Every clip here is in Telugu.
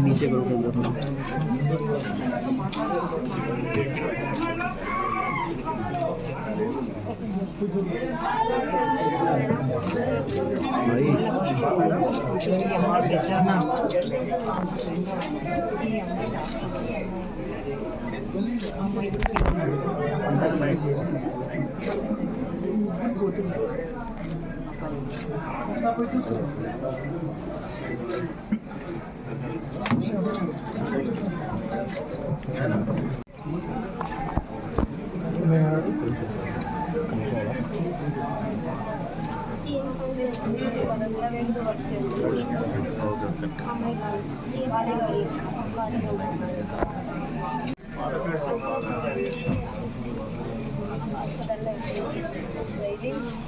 नीचे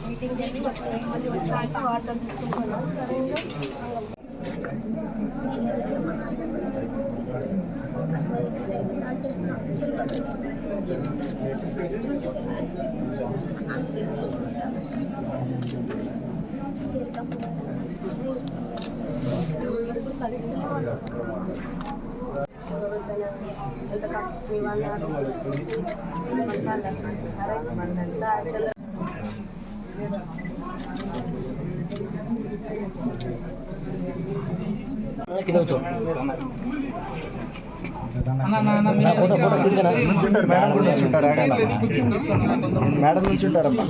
మీటింగ్ జరిగి వచ్చాయి మళ్ళీ వచ్చాక వార్తలు తీసుకుంటున్నాను సరేగా ఇప్పుడు కలిస్తూనే మేడం నుంచి ఉంటారమ్మా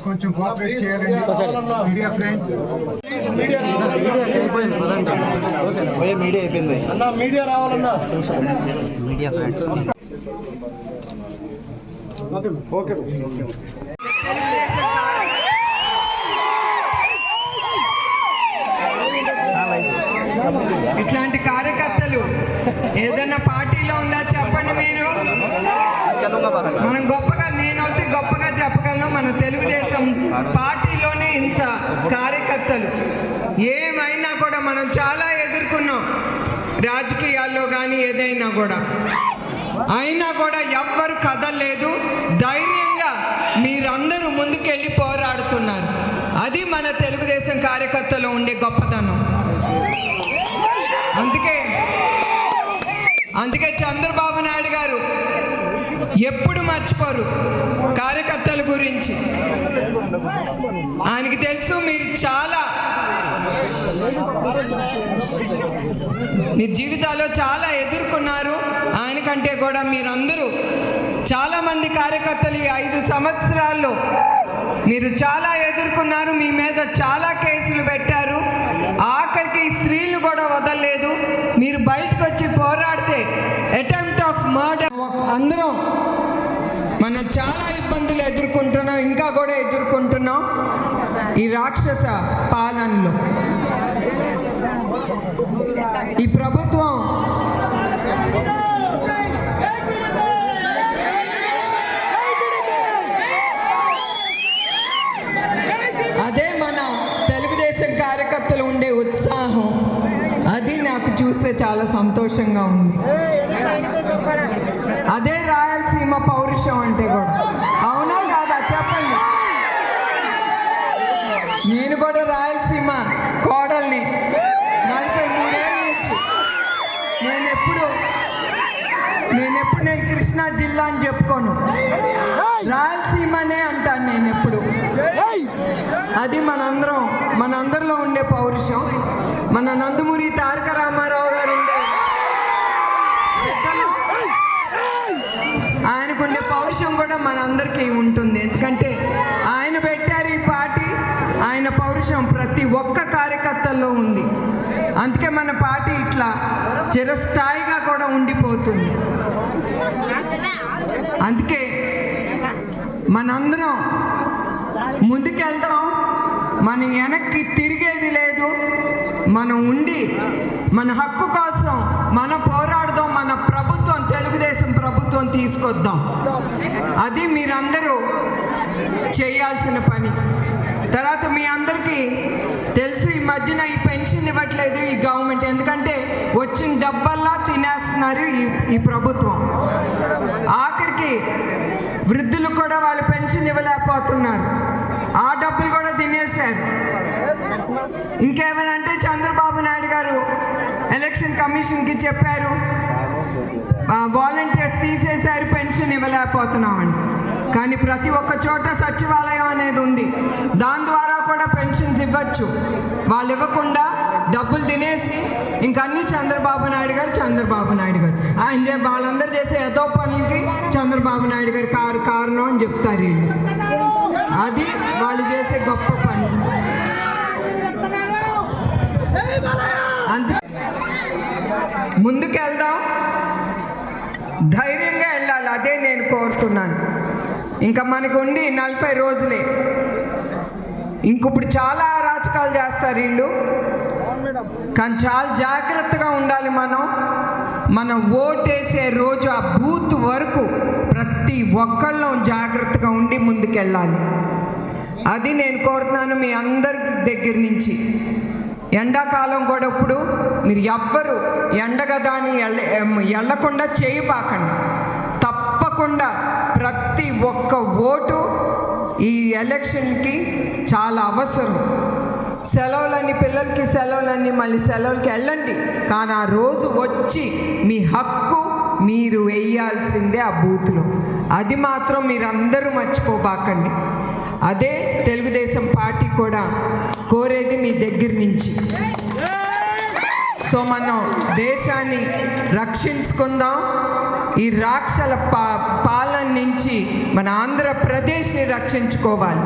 కొంచెం కోఆపరేట్ చేయాలండి మీడియా ఫ్రెండ్స్. మీడియా అయిపోయింది అన్న, మీడియా రావాలన్నా. Media friends okay. ఇట్లాంటి కార్యకర్తలు ఏదైనా పార్టీలో ఉందా చెప్పండి మీరు. మనం గొప్పగా నేనైతే గొప్పగా చెప్పగలను, మన తెలుగుదేశం పార్టీలోనే ఇంత కార్యకర్తలు. ఏమైనా కూడా మనం చాలా ఎదుర్కొన్నాం రాజకీయాల్లో కానీ ఏదైనా కూడా, అయినా కూడా ఎవ్వరు కదలలేదు. ధైర్యంగా మీరందరూ ముందుకెళ్ళి పోరాడుతున్నారు. అది మన తెలుగుదేశం కార్యకర్తలో ఉండే గొప్పతనం. అందుకే చంద్రబాబు నాయుడు గారు ఎప్పుడు మర్చిపోరు కార్యకర్తల గురించి. ఆయనకి తెలుసు మీరు మీ జీవితాల్లో చాలా ఎదుర్కొన్నారు. ఆయనకంటే కూడా మీరందరూ చాలామంది కార్యకర్తలు ఈ 5 సంవత్సరాల్లో మీరు చాలా ఎదుర్కొన్నారు. మీ మీద చాలా కేసులు పెట్టారు. ఆఖరికి స్త్రీలు కూడా వదలలేదు. మీరు బయటకు వచ్చి పోరాడితే అటెంప్ట్ ఆఫ్ మర్డర్. అందరం మనం చాలా ఇబ్బందులు ఎదుర్కొంటున్నాం, ఇంకా కూడా ఎదుర్కొంటున్నాం ఈ రాక్షస పాలనలో. ఈ ప్రభుత్వం అదే మన తెలుగుదేశం కార్యకర్తలు ఉండే ఉత్సాహం, అది నాకు చూస్తే చాలా సంతోషంగా ఉంది. అదే రాయలసీమ పౌరుషం అంటే కూడా. అవునా కాదా చెప్పండి. నేను కూడా రాయలసీమ కోడల్ని 43 ఏళ్ళ నుంచి. నేను కృష్ణా జిల్లా అని చెప్పుకోను, రాయలసీమనే అంటాను నేను ఎప్పుడు. అది మనందరిలో ఉండే పౌరుషం. మన నందమూరి తారక రామారావు గారు ఉండే ఆయనకుండే పౌరుషం కూడా మనందరికీ ఉంటుంది. ఎందుకంటే ఆయన పెట్టారు ఈ పార్టీ. ఆయన పౌరుషం ప్రతి ఒక్క కార్యకర్తల్లో ఉంది. అందుకే మన పార్టీ ఇట్లా చిరస్థాయిగా కూడా ఉండిపోతుంది. అందుకే మనందరం ముందుకెళ్దాం. మనం వెనక్కి తిరిగేది లేదు. మనం ఉండి మన హక్కు కోసం మనం పోరాడదాం. మన ప్రభుత్వం తెలుగుదేశం ప్రభుత్వం తీసుకొద్దాం. అది మీరందరూ చేయాల్సిన పని. తర్వాత మీ అందరికీ తెలుసు ఈ మధ్యన ఈ పెన్షన్ ఇవ్వట్లేదు ఈ గవర్నమెంట్. ఎందుకంటే వచ్చిన డబ్బల్లా తినేస్తున్నారు ఈ ప్రభుత్వం. ఆఖరికి వృద్ధులు కూడా వాళ్ళు పెన్షన్ ఇవ్వలేకపోతున్నారు, ఆ డబ్బులు కూడా తినేశారు. ఇంకేమనంటే చంద్రబాబు నాయుడు గారు ఎలక్షన్ కమిషన్కి చెప్పారు, వాలంటీర్స్ తీసేశారు, పెన్షన్ ఇవ్వలేకపోతున్నామని. కానీ ప్రతి ఒక్క చోట సచివాలయం అనేది ఉంది, దాని ద్వారా కూడా పెన్షన్స్ ఇవ్వచ్చు. వాళ్ళు ఇవ్వకుండా డబ్బులు తినేసి ఇంకన్నీ చంద్రబాబు నాయుడు గారు ఆయన వాళ్ళందరూ చేసే ఏదో పనులకి చంద్రబాబు నాయుడు గారు కారణం అని చెప్తారు వీళ్ళు. అది వాళ్ళు చేసే గొప్ప పని. అంతే, ముందుకెళ్దాం, ధైర్యంగా వెళ్ళాలి, అదే నేను కోరుతున్నాను. ఇంకా మనకు ఉండి 40 రోజులే. ఇంకిప్పుడు చాలా అరాచకాలు చేస్తారు వీళ్ళు, కానీ చాలా జాగ్రత్తగా ఉండాలి. మనం ఓటేసే రోజు ఆ బూత్ వరకు ప్రతి ఒక్కళ్ళం జాగ్రత్తగా ఉండి ముందుకెళ్ళాలి. అది నేను కోరుతున్నాను మీ అందరి దగ్గర నుంచి. ఎండాకాలం కూడా ఇప్పుడు మీరు ఎవ్వరు ఎండగదాని వెళ్ళకుండా చేయబాకండి. తప్పకుండా ప్రతి ఒక్క ఓటు ఈ ఎలక్షన్కి చాలా అవసరం. సెలవులన్నీ పిల్లలకి సెలవులన్నీ మళ్ళీ సెలవులకి వెళ్ళండి, కానీ ఆ రోజు వచ్చి మీ హక్కు మీరు వేయాల్సిందే ఆ బూత్లో. అది మాత్రం మీరందరూ మర్చిపోబాకండి. అదే తెలుగుదేశం పార్టీ కూడా కోరేది మీ దగ్గర నుంచి. సో మనం దేశాన్ని రక్షించుకుందాం, ఈ రాక్షల పాలన నుంచి మన ఆంధ్రప్రదేశ్ని రక్షించుకోవాలి.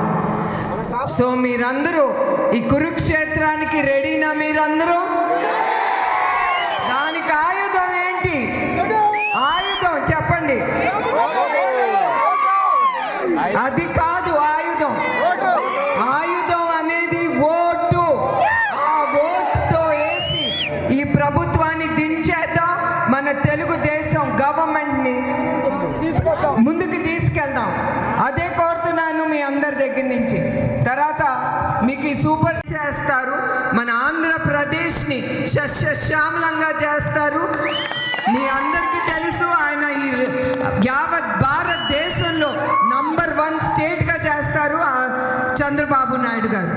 సో మీరందరూ ఈ కురుక్షేత్రానికి రెడీనా? మీరందరూ దానికి ఆయుధం ఏంటి? ఆయుధం చెప్పండి. అది కాదు ఆయుధం. ఆయుధం అనేది ఓటు. ఆ ఓటుతో వేసి ఈ ప్రభుత్వాన్ని దించేద్దాం, మన తెలుగుదేశం గవర్నమెంట్ని ముందుకు తీసుకెళ్దాం. అదే కోరుతున్నాను మీ అందరి దగ్గర నుంచి. తర్వాత మీకు ఈ సూపర్ చేస్తారు, మన ఆంధ్రప్రదేశ్ని సస్యశ్యామలంగా చేస్తారు. మీ అందరికీ తెలుసు, ఆయన ఈ యావత్ భారతదేశంలో నంబర్ 1 స్టేట్గా చేస్తారు చంద్రబాబు నాయుడు గారు.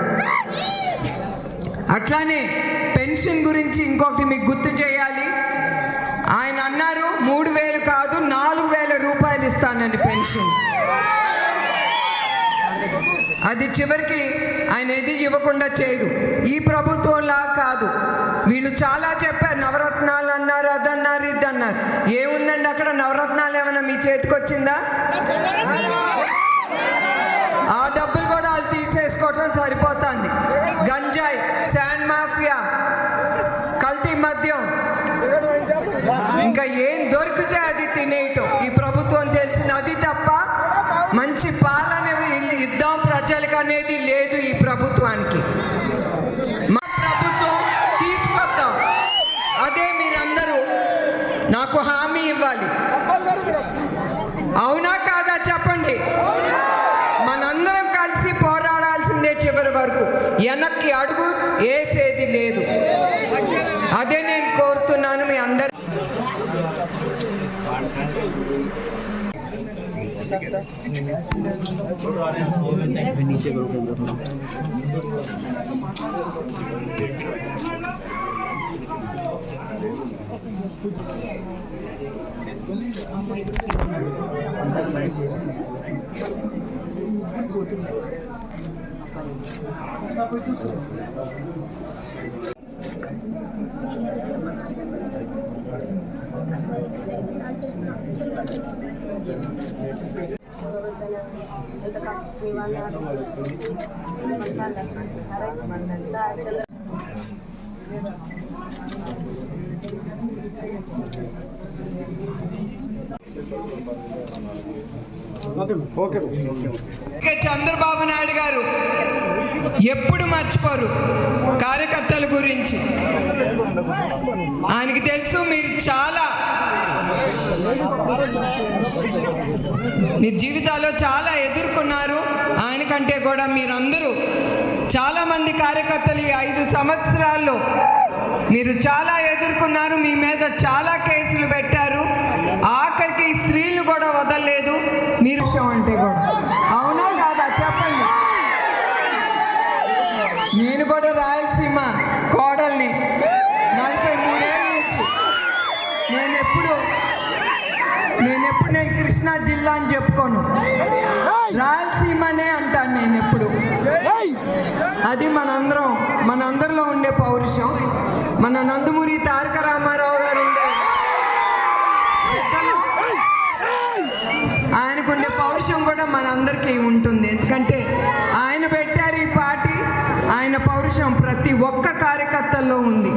అట్లానే పెన్షన్ గురించి ఇంకొకటి మీకు గుర్తు చేయాలి. ఆయన అన్నారు 3,000 కాదు 4,000 రూపాయలు ఇస్తానని పెన్షన్. అది చివరికి ఆయన ఏది ఇవ్వకుండా చేయరు. ఈ ప్రభుత్వంలా కాదు, వీళ్ళు చాలా చెప్పారు, నవరత్నాలు అన్నారు, అదన్నారు, ఇదన్నారు. ఏముందండి అక్కడ? నవరత్నాలు ఏమైనా మీ చేతికి వచ్చిందా? ఆ డబ్బులు కూడా వాళ్ళు తీసేసుకోవటం సరిపోతుంది. గంజాయి, శాండ్ మాఫియా, కల్తీ మద్యం, ఇంకా ఏం దొరికితే అది తినేయటం ఈ ప్రభుత్వం తెలిసింది. అది తప్ప మంచి పాలన ఇద్దాం ప్రజలకు అనేది లేదు ఈ ప్రభుత్వానికి. మా ప్రభుత్వం తీసుకొద్దాం, అదే మీరందరూ నాకు హామీ ఇవ్వాలి. అవునా కాదా చెప్పండి. మనందరం కలిసి పోరాడాల్సిందే చివరి వరకు. వెనక్కి అడుగు వేసేది లేదు. అదే నేను కోరుతున్నాను మీ అందరు. చంద్రబాబు నాయుడు గారు ఎప్పుడు మర్చిపోరు కార్యకర్తల గురించి. ఆయనకి తెలుసు మీరు చాలా మీ జీవితాల్లో చాలా ఎదుర్కొన్నారు. ఆయనకంటే కూడా మీరందరూ చాలామంది కార్యకర్తలు ఈ 5 సంవత్సరాల్లో మీరు చాలా ఎదుర్కొన్నారు, మీ మీద చాలా కేసులు పెట్టారు, ఆఖరికి స్త్రీలు కూడా వదలలేదు. మీరు విషయం అంటే కూడా అవునా కాదా చెప్పండి. నేను కూడా రాయలసీమ కోడల్ని 43 ఏళ్ళ నుంచి. నేను కృష్ణా జిల్లా అని చెప్పుకోను, రాయలసీమనే అంటాను నేను ఎప్పుడు. అది మనందరిలో ఉండే పౌరుషం. మన నందమూరి తారక రామారావు గారు ఉండే ఆయనకుండే పౌరుషం కూడా మనందరికీ ఉంటుంది. ఎందుకంటే ఆయన పెట్టారు ఈ పార్టీ, ఆయన పౌరుషం ప్రతి ఒక్క కార్యకర్తల్లో ఉంది.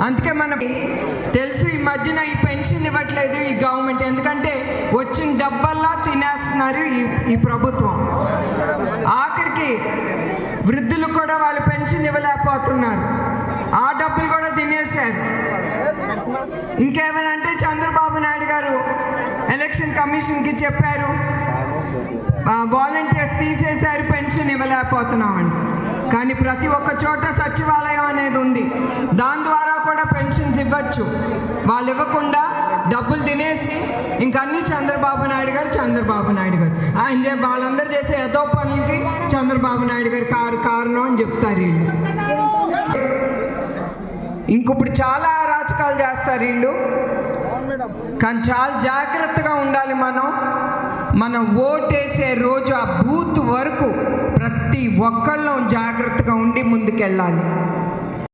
అందుకే మనకి తెలుసు ఈ మధ్యన ఈ పెన్షన్ ఇవ్వట్లేదు ఈ గవర్నమెంట్, ఎందుకంటే వచ్చిన డబ్బల్లా తినేస్తున్నారు ఈ ప్రభుత్వం. ఆఖరికి వృద్ధులు కూడా వాళ్ళు పెన్షన్ ఇవ్వలేకపోతున్నారు, ఆ డబ్బులు కూడా తినేశారు. ఇంకేమైనా అంటే చంద్రబాబు నాయుడు గారు ఎలక్షన్ కమిషన్కి చెప్పారు, వాలంటీర్స్ తీసేశారు, పెన్షన్ ఇవ్వలేకపోతున్నామని. కానీ ప్రతి ఒక్క చోట సచివాలయం అనేది ఉంది, దాని ద్వారా కూడా పెన్షన్స్ ఇవ్వచ్చు. వాళ్ళు ఇవ్వకుండా డబ్బులు తినేసి ఇంకన్నీ చంద్రబాబు నాయుడు గారు ఆయన వాళ్ళందరూ చేసే ఏదో పనులకి చంద్రబాబు నాయుడు గారు కారణం అని చెప్తారు వీళ్ళు. ఇంకొప్పుడు చాలా అరాచకాలు చేస్తారు వీళ్ళు. కానీ చాలా జాగ్రత్తగా ఉండాలి మనం ఓటేసే రోజు ఆ బూత్ వరకు ప్రతి ఒక్కళ్ళం జాగ్రత్తగా ఉండి ముందుకెళ్ళాలి.